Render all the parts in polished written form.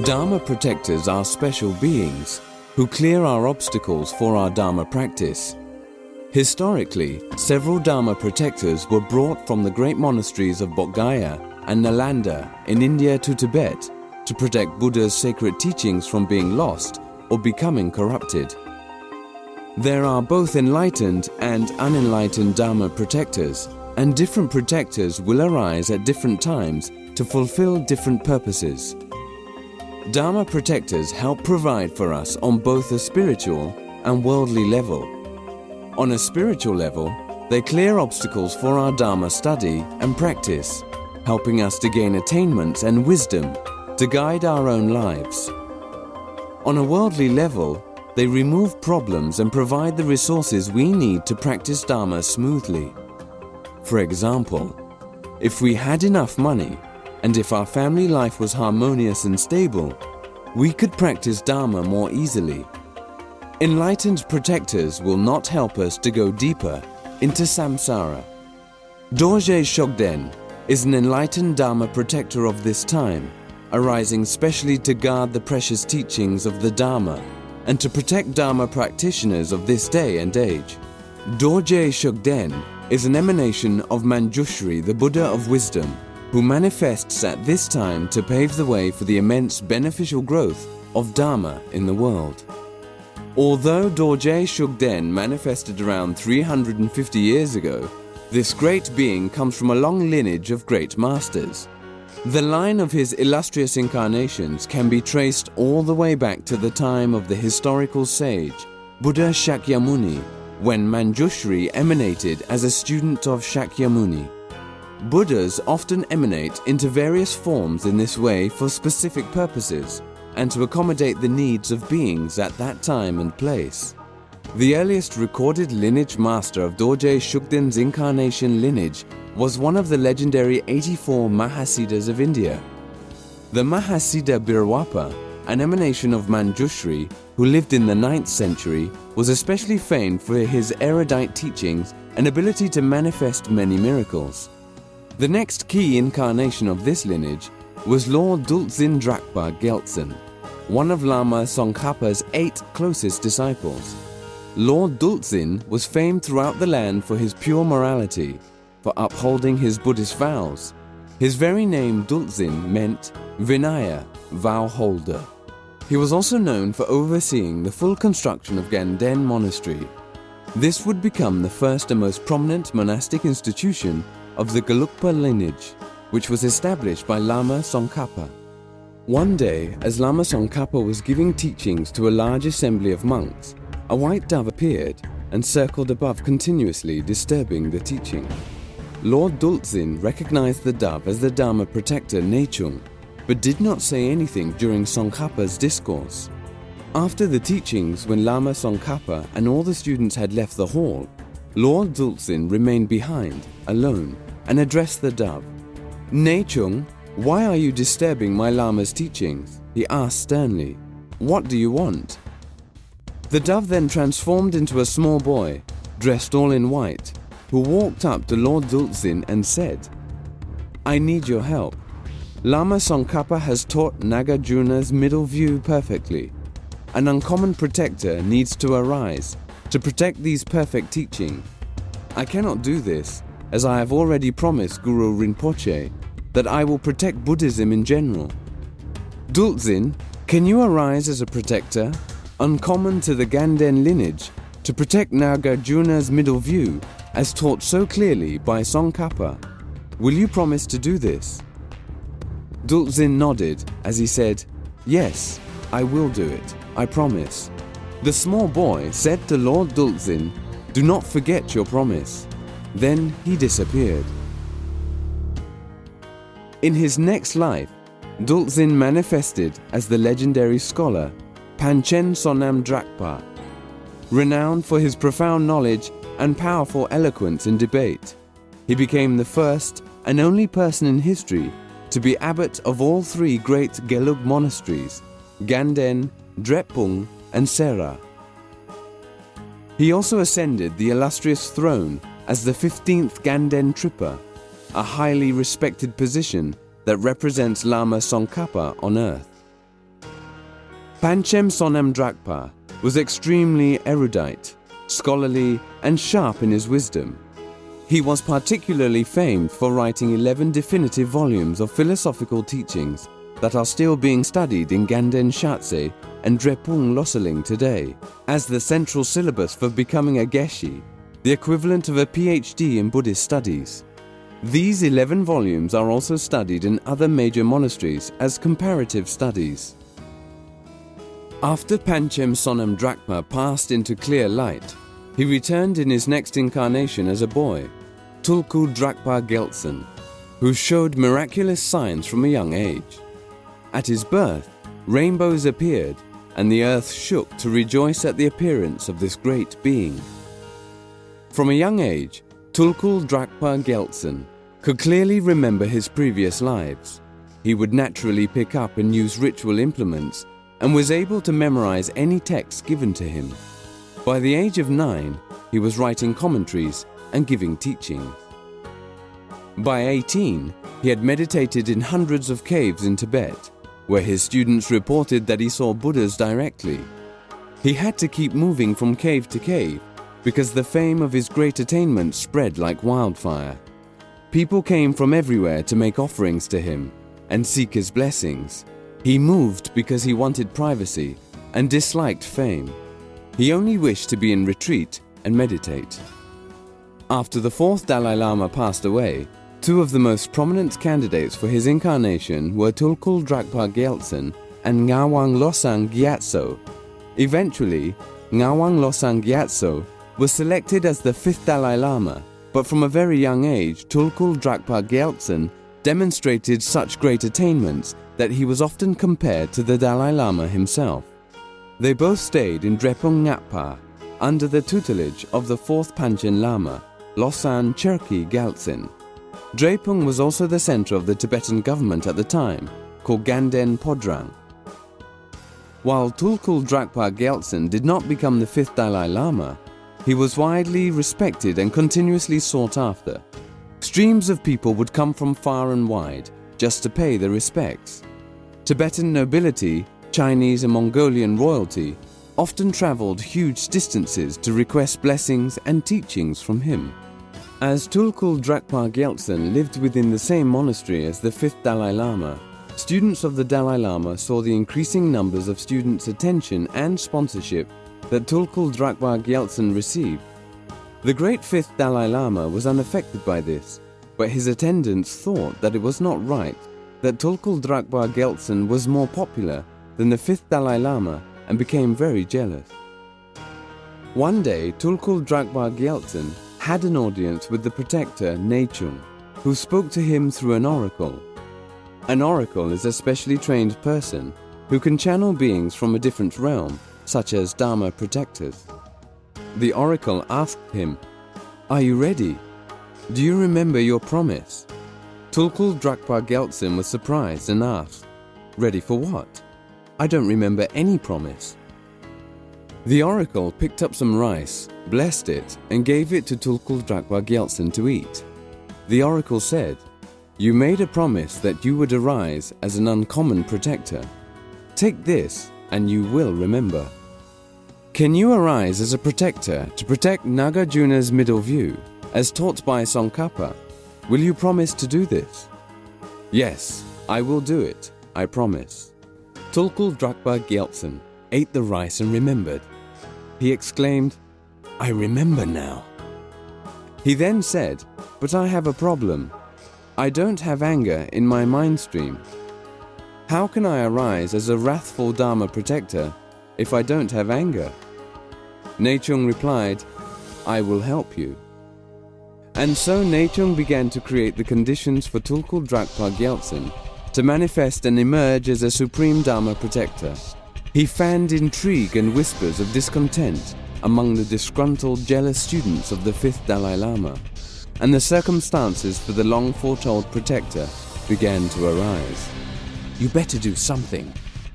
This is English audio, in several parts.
Dharma protectors are special beings who clear our obstacles for our Dharma practice. Historically, several Dharma protectors were brought from the great monasteries of Bodh Gaya and Nalanda in India to Tibet to protect Buddha's sacred teachings from being lost or becoming corrupted. There are both enlightened and unenlightened Dharma protectors, and different protectors will arise at different times to fulfill different purposes. Dharma protectors help provide for us on both a spiritual and worldly level. On a spiritual level, they clear obstacles for our Dharma study and practice, helping us to gain attainments and wisdom to guide our own lives. On a worldly level, they remove problems and provide the resources we need to practice Dharma smoothly. For example, if we had enough money, and if our family life was harmonious and stable, we could practice Dharma more easily. Enlightened protectors will not help us to go deeper into samsara. Dorje Shugden is an enlightened Dharma protector of this time, arising specially to guard the precious teachings of the Dharma and to protect Dharma practitioners of this day and age. Dorje Shugden is an emanation of Manjushri, the Buddha of wisdom, who manifests at this time to pave the way for the immense beneficial growth of Dharma in the world. Although Dorje Shugden manifested around 350 years ago, this great being comes from a long lineage of great masters. The line of his illustrious incarnations can be traced all the way back to the time of the historical sage Buddha Shakyamuni, when Manjushri emanated as a student of Shakyamuni. Buddhas often emanate into various forms in this way for specific purposes and to accommodate the needs of beings at that time and place. The earliest recorded lineage master of Dorje Shugden's incarnation lineage was one of the legendary 84 Mahasiddhas of India. The Mahasiddha Birwapa, an emanation of Manjushri who lived in the 9th century, was especially famed for his erudite teachings and ability to manifest many miracles. The next key incarnation of this lineage was Lord Duldzin Drakpa Geltsen, one of Lama Tsongkhapa's 8 closest disciples. Lord Duldzin was famed throughout the land for his pure morality, for upholding his Buddhist vows. His very name Duldzin meant Vinaya, vow holder. He was also known for overseeing the full construction of Ganden Monastery. This would become the first and most prominent monastic institution of the Gelugpa lineage, which was established by Lama Tsongkhapa. One day, as Lama Tsongkhapa was giving teachings to a large assembly of monks, a white dove appeared and circled above continuously, disturbing the teaching. Lord Duldzin recognized the dove as the Dharma protector Nechung, but did not say anything during Tsongkhapa's discourse. After the teachings, when Lama Tsongkhapa and all the students had left the hall, Lord Duldzin remained behind, alone, and addressed the dove. Nechung, why are you disturbing my Lama's teachings? He asked sternly. What do you want? The dove then transformed into a small boy, dressed all in white, who walked up to Lord Duldzin and said, I need your help. Lama Tsongkhapa has taught Nagarjuna's middle view perfectly. An uncommon protector needs to arise to protect these perfect teachings. I cannot do this, as I have already promised Guru Rinpoche that I will protect Buddhism in general. Duldzin, can you arise as a protector, uncommon to the Ganden lineage, to protect Nagarjuna's middle view, as taught so clearly by Tsongkhapa? Will you promise to do this? Duldzin nodded as he said, Yes, I will do it, I promise. The small boy said to Lord Duldzin, Do not forget your promise. Then he disappeared. In his next life, Duldzin manifested as the legendary scholar Panchen Sonam Drakpa, renowned for his profound knowledge and powerful eloquence in debate. He became the first and only person in history to be abbot of all 3 great Gelug monasteries, Ganden, Drepung, and Sera. He also ascended the illustrious throne as the 15th Ganden Trippa, a highly respected position that represents Lama Tsongkhapa on earth. Panchen Sonam Drakpa was extremely erudite, scholarly, and sharp in his wisdom. He was particularly famed for writing 11 definitive volumes of philosophical teachings that are still being studied in Ganden Shatse and Drepung Losaling today as the central syllabus for becoming a Geshe, the equivalent of a PhD in Buddhist studies. These 11 volumes are also studied in other major monasteries as comparative studies. After Panchen Sonam Drakpa passed into clear light, he returned in his next incarnation as a boy, Tulku Drakpa Gyaltsen, who showed miraculous signs from a young age. At his birth, rainbows appeared, and the earth shook to rejoice at the appearance of this great being. From a young age, Tulku Drakpa Gyaltsen could clearly remember his previous lives. He would naturally pick up and use ritual implements and was able to memorize any text given to him. By the age of 9, he was writing commentaries and giving teachings. By 18, he had meditated in hundreds of caves in Tibet, where his students reported that he saw Buddhas directly. He had to keep moving from cave to cave because the fame of his great attainments spread like wildfire. People came from everywhere to make offerings to him and seek his blessings. He moved because he wanted privacy and disliked fame. He only wished to be in retreat and meditate. After the 4th Dalai Lama passed away, 2 of the most prominent candidates for his incarnation were Tulku Drakpa Gyaltsen and Ngawang Losang Gyatso. Eventually, Ngawang Losang Gyatso was selected as the 5th Dalai Lama, but from a very young age, Tulku Drakpa Gyaltsen demonstrated such great attainments that he was often compared to the Dalai Lama himself. They both stayed in Drepung Ngappa under the tutelage of the 4th Panchen Lama, Losang Cherki Gyaltsen. Drepung was also the center of the Tibetan government at the time, called Ganden Podrang. While Tulku Drakpa Gyaltsen did not become the 5th Dalai Lama, he was widely respected and continuously sought after. Streams of people would come from far and wide just to pay their respects. Tibetan nobility, Chinese and Mongolian royalty often traveled huge distances to request blessings and teachings from him. As Tulku Drakpa Gyaltsen lived within the same monastery as the 5th Dalai Lama, students of the Dalai Lama saw the increasing numbers of students' attention and sponsorship that Tulku Drakpa Gyaltsen received. The great 5th Dalai Lama was unaffected by this, but his attendants thought that it was not right, that Tulku Drakpa Gyaltsen was more popular than the 5th Dalai Lama and became very jealous. One day, Tulku Drakpa Gyaltsen had an audience with the protector Nechung, who spoke to him through an oracle. An oracle is a specially trained person who can channel beings from a different realm, such as Dharma protectors. The oracle asked him, "Are you ready? Do you remember your promise?" Tulku Drakpa Gyaltsen was surprised and asked, "Ready for what? I don't remember any promise." The oracle picked up some rice, blessed it, and gave it to Tulku Drakpa Gyaltsen to eat. The oracle said, "You made a promise that you would arise as an uncommon protector. Take this and you will remember. Can you arise as a protector to protect Nagarjuna's middle view, as taught by Tsongkhapa? Will you promise to do this?" "Yes, I will do it, I promise." Tulku Drakpa Gyaltsen ate the rice and remembered. He exclaimed, "I remember now." He then said, "But I have a problem. I don't have anger in my mind stream. How can I arise as a wrathful Dharma protector if I don't have anger?" Nechung replied, "I will help you." And so Nechung began to create the conditions for Tulku Drakpa Gyaltsen to manifest and emerge as a supreme Dharma protector. He fanned intrigue and whispers of discontent among the disgruntled, jealous students of the 5th Dalai Lama, and the circumstances for the long foretold protector began to arise. "You better do something.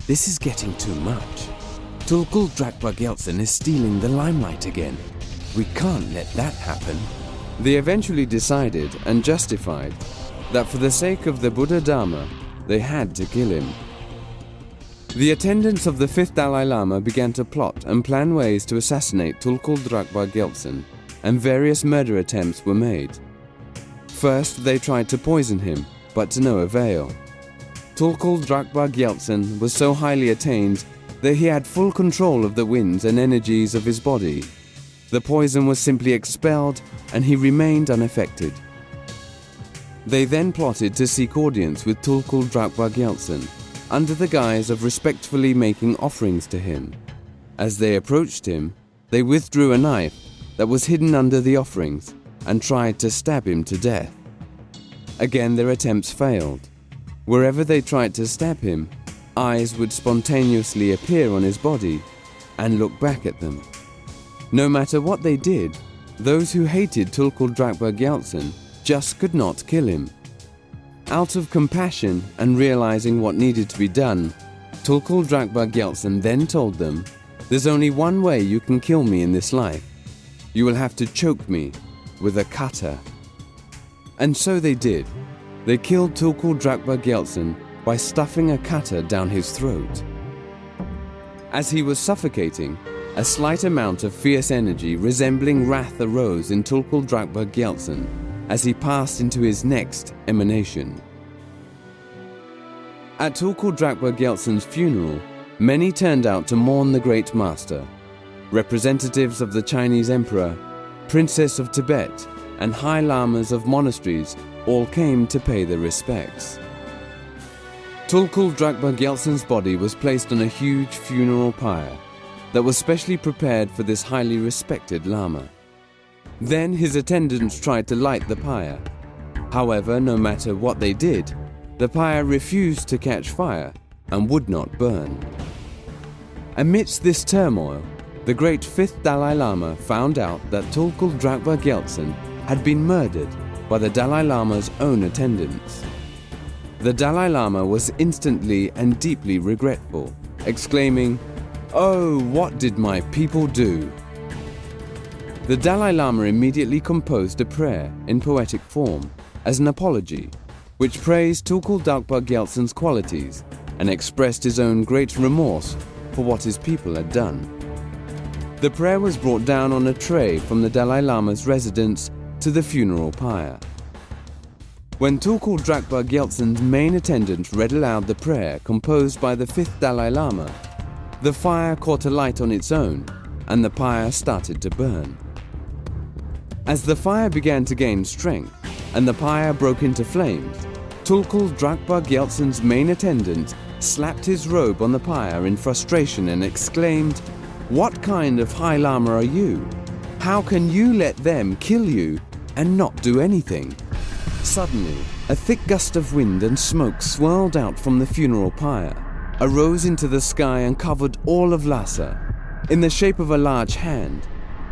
This is getting too much. Tulku Drakpa Gyaltsen is stealing the limelight again. We can't let that happen." They eventually decided and justified that for the sake of the Buddha Dharma, they had to kill him. The attendants of the 5th Dalai Lama began to plot and plan ways to assassinate Tulku Dragpa Gyaltsen, and various murder attempts were made. First, they tried to poison him, but to no avail. Tulku Dragpa Gyaltsen was so highly attained that he had full control of the winds and energies of his body. The poison was simply expelled, and he remained unaffected. They then plotted to seek audience with Tulku Dragpa Gyaltsen, under the guise of respectfully making offerings to him. As they approached him, they withdrew a knife that was hidden under the offerings and tried to stab him to death. Again, their attempts failed. Wherever they tried to stab him, eyes would spontaneously appear on his body and look back at them. No matter what they did, those who hated Tulku Dragpa Gyaltsen just could not kill him. Out of compassion and realizing what needed to be done, Tulku Dragpa Gyaltsen then told them, "There's only one way you can kill me in this life. You will have to choke me with a cutter." And so they did. They killed Tulku Dragpa Gyaltsen by stuffing a cutter down his throat. As he was suffocating, a slight amount of fierce energy resembling wrath arose in Tulku Dragpa Gyaltsen as he passed into his next emanation. At Tulku Dragpa Gyaltsen's funeral, many turned out to mourn the great master. Representatives of the Chinese emperor, princess of Tibet, and high lamas of monasteries all came to pay their respects. Tulku Dragpa Gyaltsen's body was placed on a huge funeral pyre that was specially prepared for this highly respected lama. Then his attendants tried to light the pyre. However, no matter what they did, the pyre refused to catch fire and would not burn. Amidst this turmoil, the great 5th Dalai Lama found out that Tulku Dragpa Gyaltsen had been murdered by the Dalai Lama's own attendants. The Dalai Lama was instantly and deeply regretful, exclaiming, "Oh, what did my people do?" The Dalai Lama immediately composed a prayer in poetic form as an apology, which praised Tulku Dragpa Gyaltsen's qualities and expressed his own great remorse for what his people had done. The prayer was brought down on a tray from the Dalai Lama's residence to the funeral pyre. When Tulku Dragpa Gyaltsen's main attendant read aloud the prayer composed by the 5th Dalai Lama, the fire caught alight on its own and the pyre started to burn. As the fire began to gain strength and the pyre broke into flames, Tulku Dragpa Gyaltsen's main attendant slapped his robe on the pyre in frustration and exclaimed, "What kind of High Lama are you? How can you let them kill you and not do anything?" Suddenly, a thick gust of wind and smoke swirled out from the funeral pyre, arose into the sky and covered all of Lhasa, in the shape of a large hand.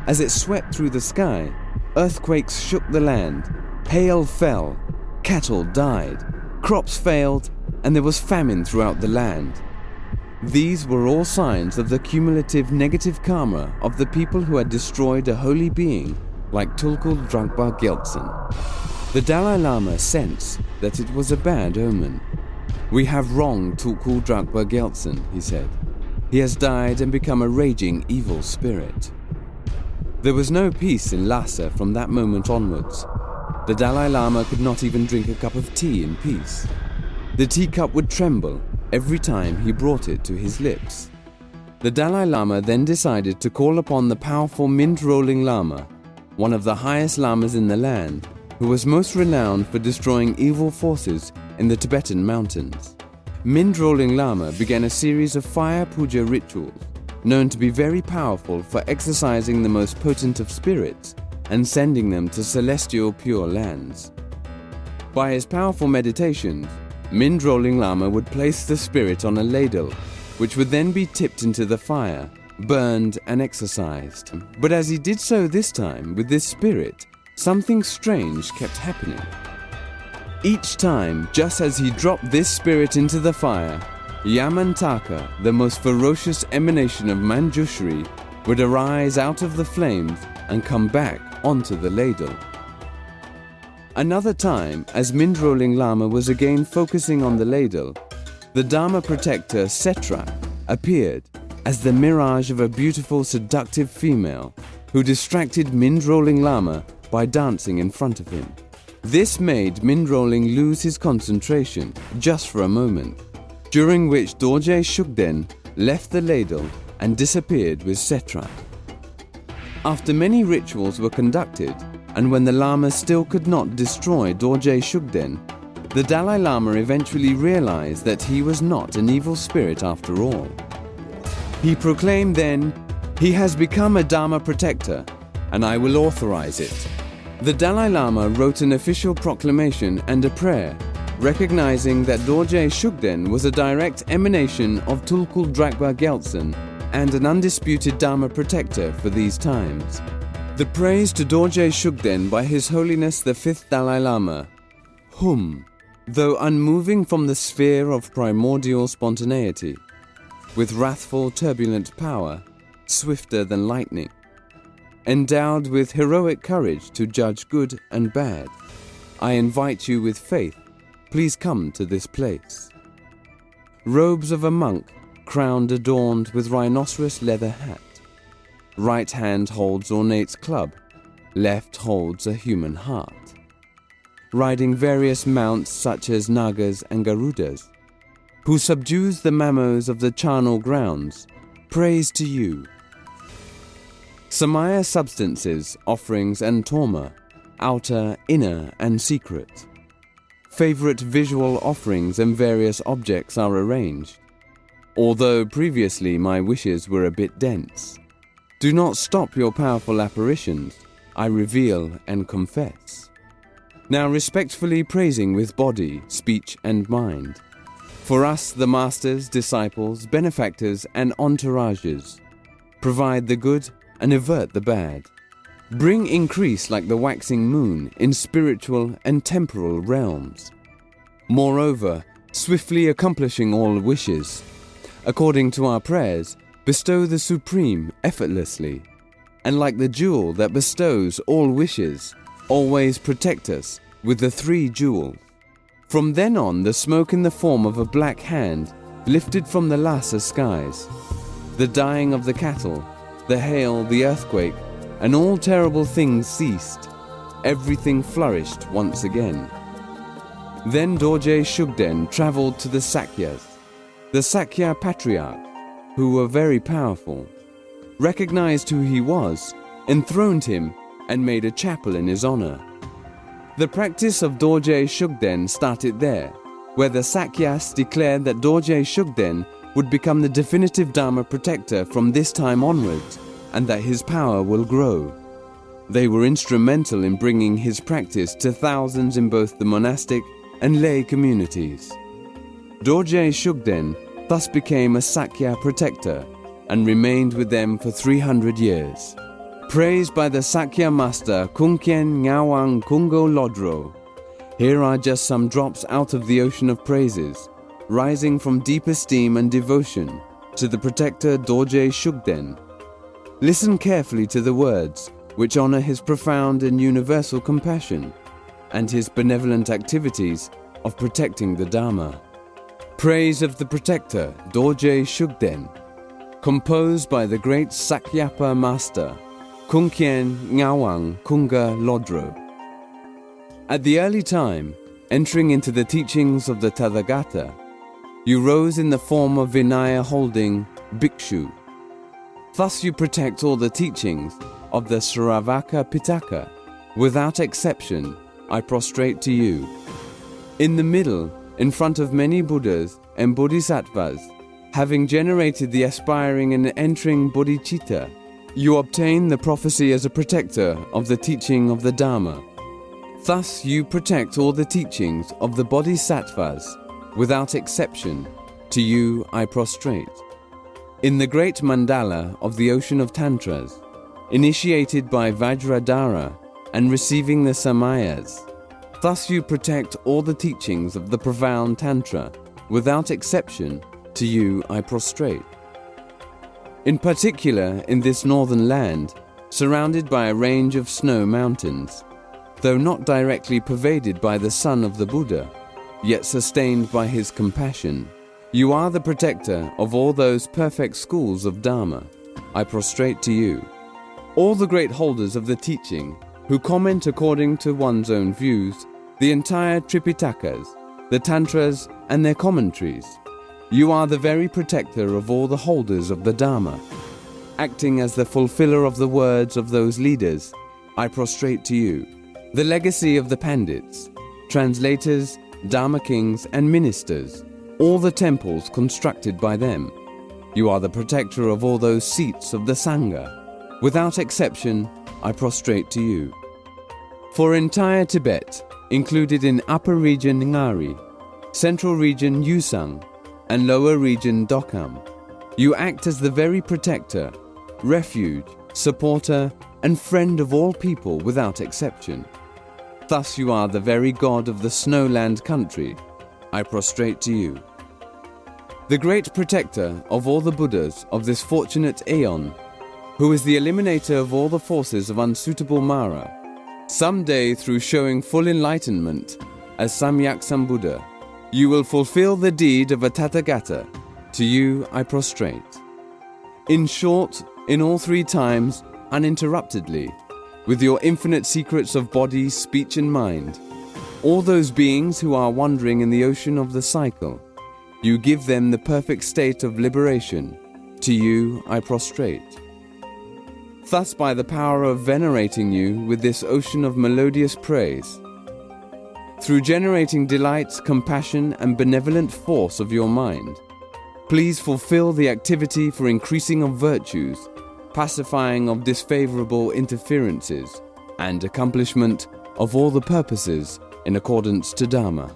As it swept through the sky, earthquakes shook the land, hail fell, cattle died, crops failed, and there was famine throughout the land. These were all signs of the cumulative negative karma of the people who had destroyed a holy being like Tulku Dragpa Gyaltsen. The Dalai Lama sensed that it was a bad omen. "We have wronged Tulku Dragpa Gyaltsen," he said. "He has died and become a raging evil spirit." There was no peace in Lhasa from that moment onwards. The Dalai Lama could not even drink a cup of tea in peace. The teacup would tremble every time he brought it to his lips. The Dalai Lama then decided to call upon the powerful Mint-Rolling Lama, one of the highest lamas in the land, who was most renowned for destroying evil forces in the Tibetan mountains. Mint-Rolling Lama began a series of fire puja rituals, known to be very powerful for exorcising the most potent of spirits and sending them to celestial pure lands. By his powerful meditations, Mint-Rolling Lama would place the spirit on a ladle, which would then be tipped into the fire, burned and exorcised. But as he did so this time with this spirit, something strange kept happening. Each time, just as he dropped this spirit into the fire, Yamantaka, the most ferocious emanation of Manjushri, would arise out of the flames and come back onto the ladle. Another time, as Mint-Rolling Lama was again focusing on the ladle, the Dharma protector Setra appeared as the mirage of a beautiful, seductive female who distracted Mindrolling Lama by dancing in front of him. This made Mindrolling lose his concentration just for a moment, during which Dorje Shugden left the ladle and disappeared with Setra. After many rituals were conducted, and when the Lama still could not destroy Dorje Shugden, the Dalai Lama eventually realized that he was not an evil spirit after all. He proclaimed then, "He has become a Dharma protector, and I will authorize it." The Dalai Lama wrote an official proclamation and a prayer, recognizing that Dorje Shugden was a direct emanation of Tulku Drakpa Gyaltsen and an undisputed Dharma protector for these times. The praise to Dorje Shugden by His Holiness the Fifth Dalai Lama, whom, though unmoving from the sphere of primordial spontaneity, with wrathful turbulent power, swifter than lightning, endowed with heroic courage to judge good and bad, I invite you with faith, please come to this place. Robes of a monk, crowned adorned with rhinoceros leather hat. Right hand holds ornate club, left holds a human heart. Riding various mounts such as Nagas and Garudas, who subdues the mammals of the charnel grounds, praise to you. Samaya substances, offerings and torma, outer, inner and secret. Favorite visual offerings and various objects are arranged, although previously my wishes were a bit dense. Do not stop your powerful apparitions, I reveal and confess. Now respectfully praising with body, speech and mind. For us, the masters, disciples, benefactors and entourages, provide the good and avert the bad. Bring increase like the waxing moon in spiritual and temporal realms. Moreover, swiftly accomplishing all wishes, according to our prayers, bestow the supreme effortlessly, and like the jewel that bestows all wishes, always protect us with the three jewels. From then on, the smoke in the form of a black hand lifted from the Lhasa skies. The dying of the cattle, the hail, the earthquake, and all terrible things ceased. Everything flourished once again. Then Dorje Shugden traveled to the Sakyas, the Sakya patriarch, who were very powerful, recognized who he was, enthroned him, and made a chapel in his honor. The practice of Dorje Shugden started there, where the Sakyas declared that Dorje Shugden would become the definitive Dharma protector from this time onwards, and that his power will grow. They were instrumental in bringing his practice to thousands in both the monastic and lay communities. Dorje Shugden thus became a Sakya protector and remained with them for 300 years. Praised by the Sakya master Kunkyen Ngawang Kungo Lodro. Here are just some drops out of the ocean of praises, rising from deep esteem and devotion to the protector Dorje Shugden. Listen carefully to the words, which honor his profound and universal compassion and his benevolent activities of protecting the Dharma. Praise of the protector Dorje Shugden, composed by the great Sakyapa master Kunkyen Ngawang Kunga Lodro. At the early time, entering into the teachings of the Tathagata, you rose in the form of Vinaya holding Bhikshu. Thus you protect all the teachings of the Sravaka Pitaka. Without exception, I prostrate to you. In the middle, in front of many Buddhas and Bodhisattvas, having generated the aspiring and entering bodhicitta, you obtain the prophecy as a protector of the teaching of the Dharma. Thus you protect all the teachings of the Bodhisattvas. Without exception, to you I prostrate. In the great mandala of the ocean of Tantras, initiated by Vajradhara and receiving the Samayas, thus you protect all the teachings of the profound Tantra. Without exception, to you I prostrate. In particular, in this northern land, surrounded by a range of snow mountains, though not directly pervaded by the sun of the Buddha, yet sustained by his compassion, You are the protector of all those perfect schools of Dharma. I prostrate to you. All the great holders of the teaching, who comment according to one's own views, the entire Tripitakas, the Tantras and their commentaries. You are the very protector of all the holders of the Dharma. Acting as the fulfiller of the words of those leaders, I prostrate to you. The legacy of the Pandits, translators, Dharma kings and ministers, all the temples constructed by them. You are the protector of all those seats of the Sangha. Without exception, I prostrate to you. For entire Tibet, included in Upper Region Ngari, Central Region Yusang, and Lower Region Dokam, you act as the very protector, refuge, supporter, and friend of all people without exception. Thus you are the very God of the snowland country. I prostrate to you. The great protector of all the Buddhas of this fortunate aeon, who is the eliminator of all the forces of unsuitable Mara, someday through showing full enlightenment as Samyak Sambuddha, you will fulfill the deed of a Tathagata. To you I prostrate. In short, in all three times, uninterruptedly, with your infinite secrets of body, speech and mind, all those beings who are wandering in the ocean of the cycle, you give them the perfect state of liberation. To you I prostrate. Thus, by the power of venerating you with this ocean of melodious praise, through generating delight, compassion and benevolent force of your mind, please fulfill the activity for increasing of virtues, pacifying of disfavorable interferences, and accomplishment of all the purposes in accordance to Dharma.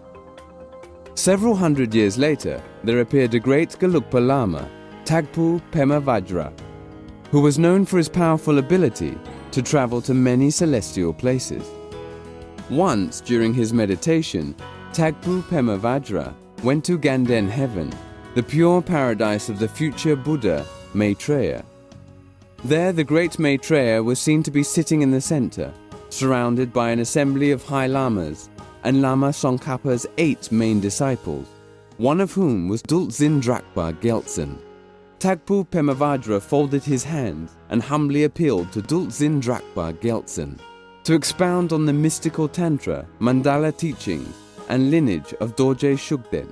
Several hundred years later, there appeared a great Gelugpa Lama, Tagpu Pema Vajra, who was known for his powerful ability to travel to many celestial places. Once, during his meditation, Tagpu Pema Vajra went to Ganden heaven, the pure paradise of the future Buddha Maitreya. There the great Maitreya was seen to be sitting in the center, surrounded by an assembly of high lamas, and Lama Tsongkhapa's 8 main disciples, one of whom was Duldzin Drakpa Gyaltsen. Tagpu Pema Vajra folded his hands and humbly appealed to Duldzin Drakpa Gyaltsen to expound on the mystical Tantra, Mandala teachings, and lineage of Dorje Shugden.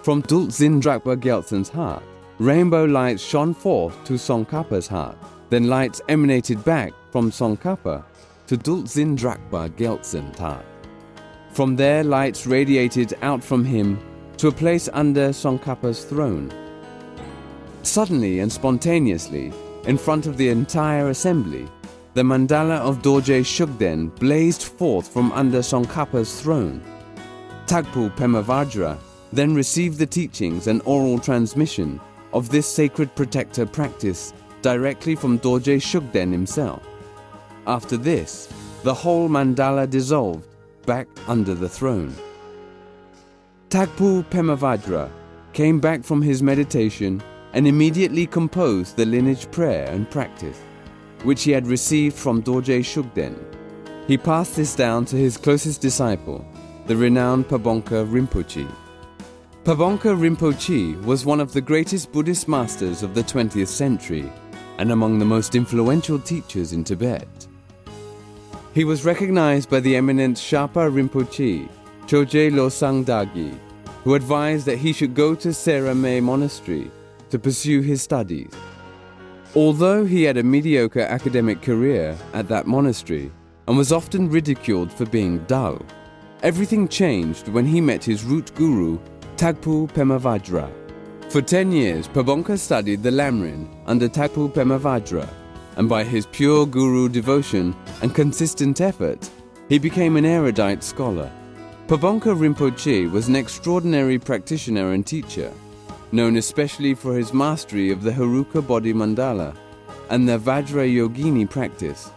From Duldzin Drakpa Gyaltsen's heart, rainbow lights shone forth to Tsongkhapa's heart, then lights emanated back from Tsongkhapa to Duldzin Drakpa Gyaltsen's heart. From there, lights radiated out from him to a place under Tsongkhapa's throne. Suddenly and spontaneously, in front of the entire assembly, the mandala of Dorje Shugden blazed forth from under Tsongkhapa's throne. Tagpu Pema Vajra then received the teachings and oral transmission of this sacred protector practice directly from Dorje Shugden himself. After this, the whole mandala dissolved back under the throne. Tagpu Pema Vajra came back from his meditation and immediately composed the lineage prayer and practice, which he had received from Dorje Shugden. He passed this down to his closest disciple, the renowned Pabongka Rinpoche. Pabongka Rinpoche was one of the greatest Buddhist masters of the 20th century and among the most influential teachers in Tibet. He was recognized by the eminent Sherpa Rinpoche, Choje Losang Dagi, who advised that he should go to Serame Monastery to pursue his studies. Although he had a mediocre academic career at that monastery and was often ridiculed for being dull, everything changed when he met his root guru, Tagpu Pema Vajra. For 10 years, Pabongka studied the Lamrim under Tagpu Pema Vajra, and by his pure guru devotion and consistent effort, he became an erudite scholar. Pabongka Rinpoche was an extraordinary practitioner and teacher, known especially for his mastery of the Heruka body mandala and the Vajra Yogini practice.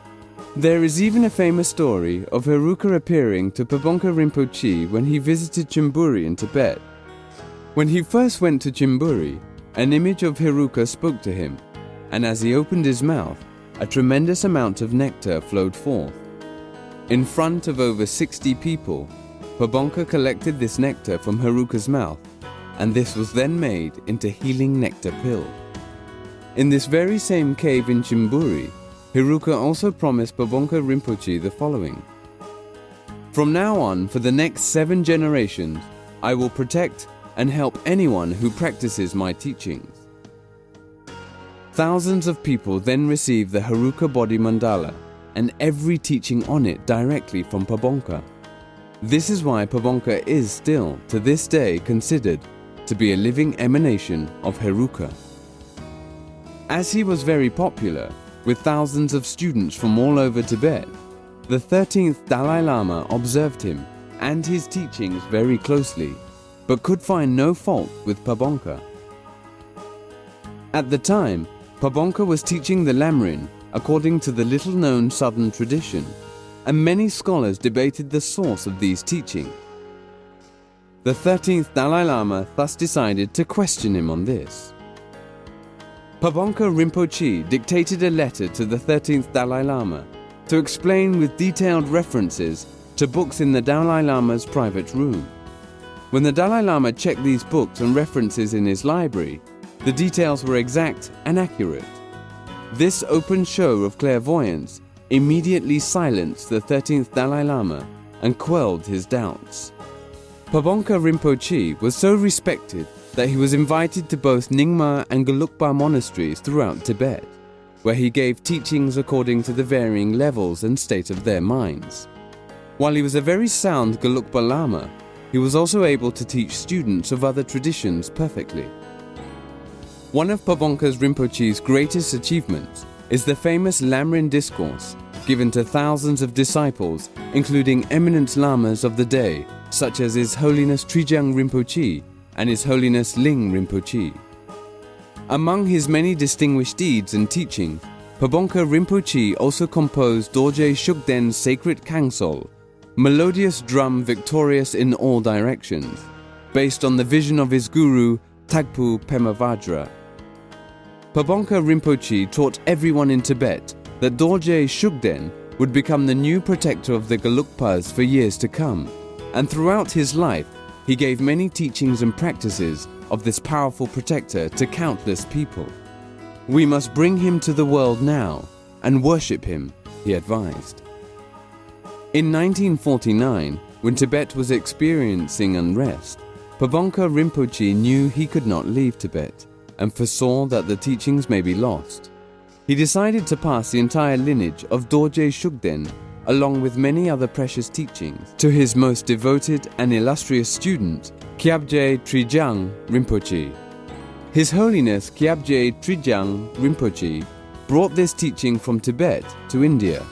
There is even a famous story of Heruka appearing to Pabongka Rinpoche when he visited Chimburi in Tibet. When he first went to Chimburi, an image of Heruka spoke to him, and as he opened his mouth, a tremendous amount of nectar flowed forth. In front of over 60 people, Pabongka collected this nectar from Heruka's mouth and this was then made into healing nectar pill. In this very same cave in Chimburi, Heruka also promised Pabonka Rinpoche the following: "From now on, for the next 7 generations, I will protect and help anyone who practices my teachings." Thousands of people then received the Heruka body mandala and every teaching on it directly from Pabonka. This is why Pabonka is still, to this day, considered to be a living emanation of Heruka. As he was very popular, with thousands of students from all over Tibet, the 13th Dalai Lama observed him and his teachings very closely, but could find no fault with Pabonka. At the time, Pabonka was teaching the Lamrim according to the little-known southern tradition, and many scholars debated the source of these teachings. The 13th Dalai Lama thus decided to question him on this. Pabonka Rinpoche dictated a letter to the 13th Dalai Lama to explain with detailed references to books in the Dalai Lama's private room. When the Dalai Lama checked these books and references in his library, the details were exact and accurate. This open show of clairvoyance immediately silenced the 13th Dalai Lama and quelled his doubts. Pabonka Rinpoche was so respected that he was invited to both Nyingma and Gelugpa monasteries throughout Tibet, where he gave teachings according to the varying levels and state of their minds. While he was a very sound Gelugpa Lama, he was also able to teach students of other traditions perfectly. One of Pabonka Rinpoche's greatest achievements is the famous Lamrim discourse, given to thousands of disciples, including eminent lamas of the day, such as His Holiness Trijang Rinpoche and His Holiness Ling Rinpoche. Among his many distinguished deeds and teachings, Pabonka Rinpoche also composed Dorje Shugden's sacred Kangsol, melodious drum victorious in all directions, based on the vision of his guru Tagpu Pemavajra. Pabonka Rinpoche taught everyone in Tibet that Dorje Shugden would become the new protector of the Gelugpas for years to come, and throughout his life he gave many teachings and practices of this powerful protector to countless people. "We must bring him to the world now and worship him," he advised. In 1949, when Tibet was experiencing unrest, Pabonka Rinpoche knew he could not leave Tibet and foresaw that the teachings may be lost. He decided to pass the entire lineage of Dorje Shugden, along with many other precious teachings, to his most devoted and illustrious student, Kyabje Trijang Rinpoche. His Holiness Kyabje Trijang Rinpoche brought this teaching from Tibet to India,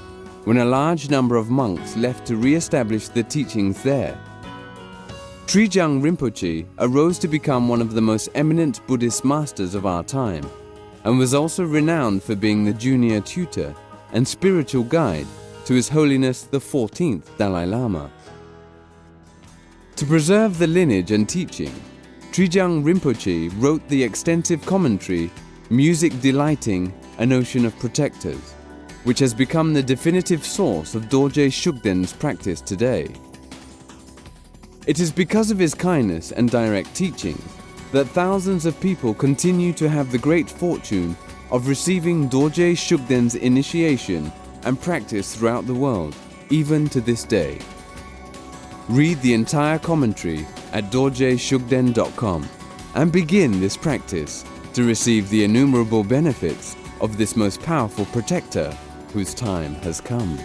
when a large number of monks left to re-establish the teachings there. Trijang Rinpoche arose to become one of the most eminent Buddhist masters of our time, and was also renowned for being the junior tutor and spiritual guide to His Holiness the 14th Dalai Lama. To preserve the lineage and teaching, Trijang Rinpoche wrote the extensive commentary Music Delighting an Ocean of Protectors, which has become the definitive source of Dorje Shugden's practice today. It is because of his kindness and direct teachings that thousands of people continue to have the great fortune of receiving Dorje Shugden's initiation and practice throughout the world, even to this day. Read the entire commentary at dorjeshugden.com and begin this practice to receive the innumerable benefits of this most powerful protector whose time has come.